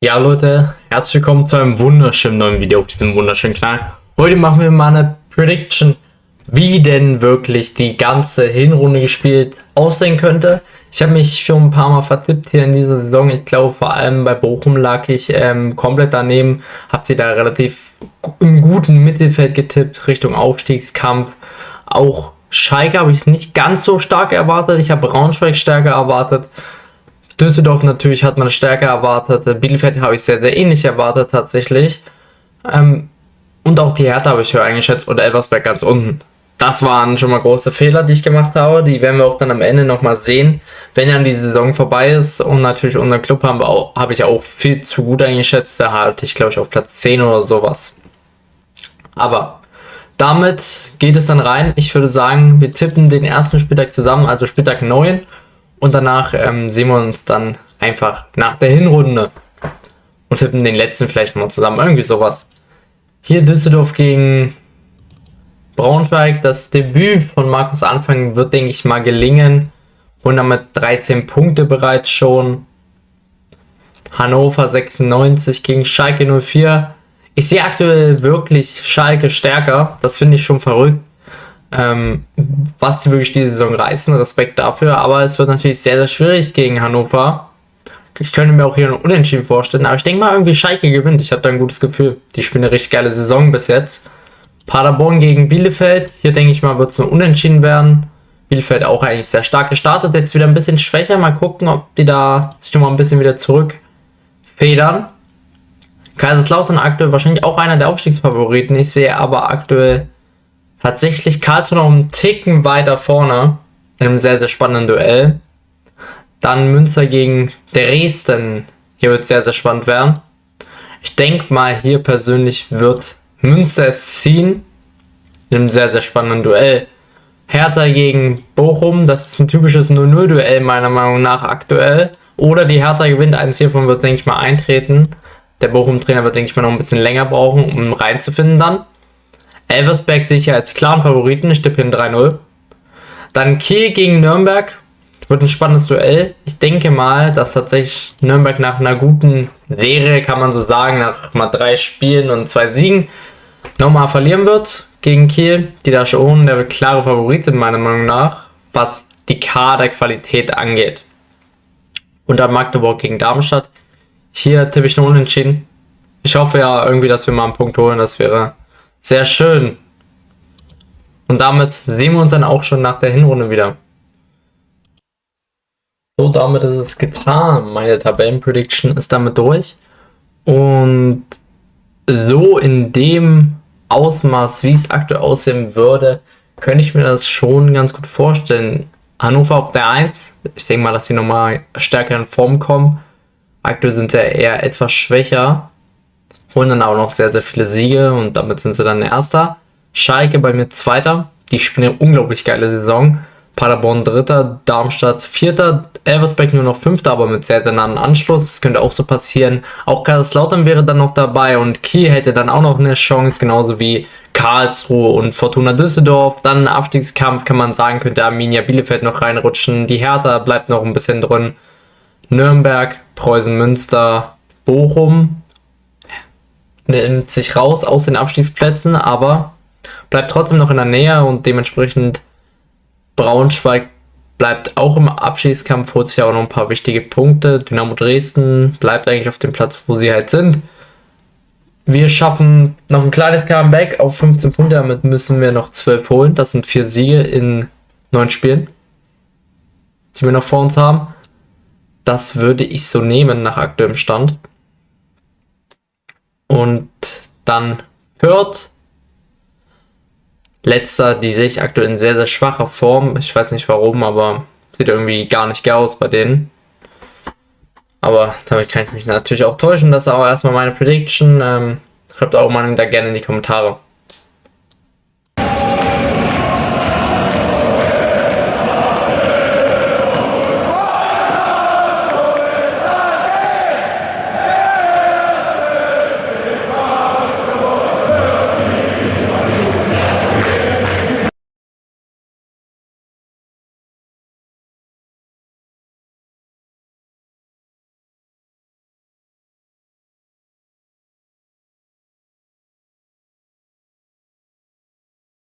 Ja Leute, herzlich willkommen zu einem wunderschönen neuen Video auf diesem wunderschönen Kanal. Heute machen wir mal eine Prediction, wie denn wirklich die ganze Hinrunde gespielt aussehen könnte. Ich habe mich schon ein paar Mal vertippt hier in dieser Saison. Ich glaube, vor allem bei Bochum lag ich komplett daneben. Habe sie da relativ im guten Mittelfeld getippt, Richtung Aufstiegskampf. Auch Schalke habe ich nicht ganz so stark erwartet. Ich habe Braunschweig stärker erwartet. Düsseldorf natürlich hat man stärker erwartet. Bielefeld habe ich sehr, sehr ähnlich erwartet tatsächlich. Und auch die Hertha habe ich höher eingeschätzt oder Elversberg ganz unten. Das waren schon mal große Fehler, die ich gemacht habe. Die werden wir auch dann am Ende nochmal sehen, wenn dann die Saison vorbei ist. Und natürlich unseren Club habe ich auch viel zu gut eingeschätzt. Da hatte ich, glaube ich, auf Platz 10 oder sowas. Aber damit geht es dann rein. Ich würde sagen, wir tippen den ersten Spieltag zusammen, also Spieltag 9. Und danach sehen wir uns dann einfach nach der Hinrunde und tippen den letzten vielleicht mal zusammen. Irgendwie sowas. Hier Düsseldorf gegen Braunschweig. Das Debüt von Markus Anfang wird, denke ich mal, gelingen. Und damit 13 Punkte bereits schon. Hannover 96 gegen Schalke 04. Ich sehe aktuell wirklich Schalke stärker. Das finde ich schon verrückt. Was sie wirklich diese Saison reißen, Respekt dafür, aber es wird natürlich sehr, sehr schwierig gegen Hannover. Ich könnte mir auch hier einen Unentschieden vorstellen, aber ich denke mal irgendwie Schalke gewinnt. Ich habe da ein gutes Gefühl. Die spielen eine richtig geile Saison bis jetzt. Paderborn gegen Bielefeld, hier denke ich mal wird es ein Unentschieden werden. Bielefeld auch eigentlich sehr stark gestartet, jetzt wieder ein bisschen schwächer. Mal gucken, ob die da sich nochmal ein bisschen wieder zurückfedern. Kaiserslautern aktuell wahrscheinlich auch einer der Aufstiegsfavoriten. Ich sehe aber aktuell tatsächlich Karlsruhe noch einen Ticken weiter vorne in einem sehr, sehr spannenden Duell. Dann Münster gegen Dresden. Hier wird es sehr, sehr spannend werden. Ich denke mal, hier persönlich wird Münster es ziehen. In einem sehr, sehr spannenden Duell. Hertha gegen Bochum. Das ist ein typisches 0-0-Duell meiner Meinung nach aktuell. Oder die Hertha gewinnt. Eins hiervon wird, denke ich mal, eintreten. Der Bochum-Trainer wird, denke ich mal, noch ein bisschen länger brauchen, um reinzufinden dann. Elversberg sehe ich ja als klaren Favoriten. Ich tippe hier ein 3-0. Dann Kiel gegen Nürnberg. Wird ein spannendes Duell. Ich denke mal, dass tatsächlich Nürnberg nach einer guten Serie, kann man so sagen, nach mal 3 Spielen und 2 Siegen, nochmal verlieren wird gegen Kiel. Die da schon der klare Favorit sind, meiner Meinung nach, was die Kaderqualität angeht. Und dann Magdeburg gegen Darmstadt. Hier tippe ich nur Unentschieden. Ich hoffe ja irgendwie, dass wir mal einen Punkt holen. Das wäre sehr schön. Und damit sehen wir uns dann auch schon nach der Hinrunde wieder. So, damit ist es getan. Meine Tabellenprediction ist damit durch. Und so in dem Ausmaß, wie es aktuell aussehen würde, könnte ich mir das schon ganz gut vorstellen. Hannover auf der 1. Ich denke mal, dass sie nochmal stärker in Form kommen. Aktuell sind sie eher etwas schwächer. Holen dann auch noch sehr, sehr viele Siege und damit sind sie dann Erster. Schalke bei mir Zweiter. Die spielen eine unglaublich geile Saison. Paderborn Dritter, Darmstadt Vierter, Elversberg nur noch Fünfter, aber mit sehr, sehr nahen Anschluss. Das könnte auch so passieren. Auch Kaiserslautern wäre dann noch dabei und Kiel hätte dann auch noch eine Chance, genauso wie Karlsruhe und Fortuna Düsseldorf. Dann Abstiegskampf kann man sagen, könnte Arminia Bielefeld noch reinrutschen. Die Hertha bleibt noch ein bisschen drin. Nürnberg, Preußen Münster, Bochum nimmt sich raus aus den Abstiegsplätzen, aber bleibt trotzdem noch in der Nähe und dementsprechend Braunschweig bleibt auch im Abstiegskampf, holt sich auch noch ein paar wichtige Punkte. Dynamo Dresden bleibt eigentlich auf dem Platz, wo sie halt sind. Wir schaffen noch ein kleines Comeback auf 15 Punkte, damit müssen wir noch 12 holen. Das sind 4 Siege in 9 Spielen, die wir noch vor uns haben. Das würde ich so nehmen nach aktuellem Stand. Und dann Fürth. Letzter, die sehe ich aktuell in sehr, sehr schwacher Form. Ich weiß nicht warum, aber sieht irgendwie gar nicht geil aus bei denen. Aber damit kann ich mich natürlich auch täuschen. Das ist aber erstmal meine Prediction. Schreibt eure Meinung da gerne in die Kommentare.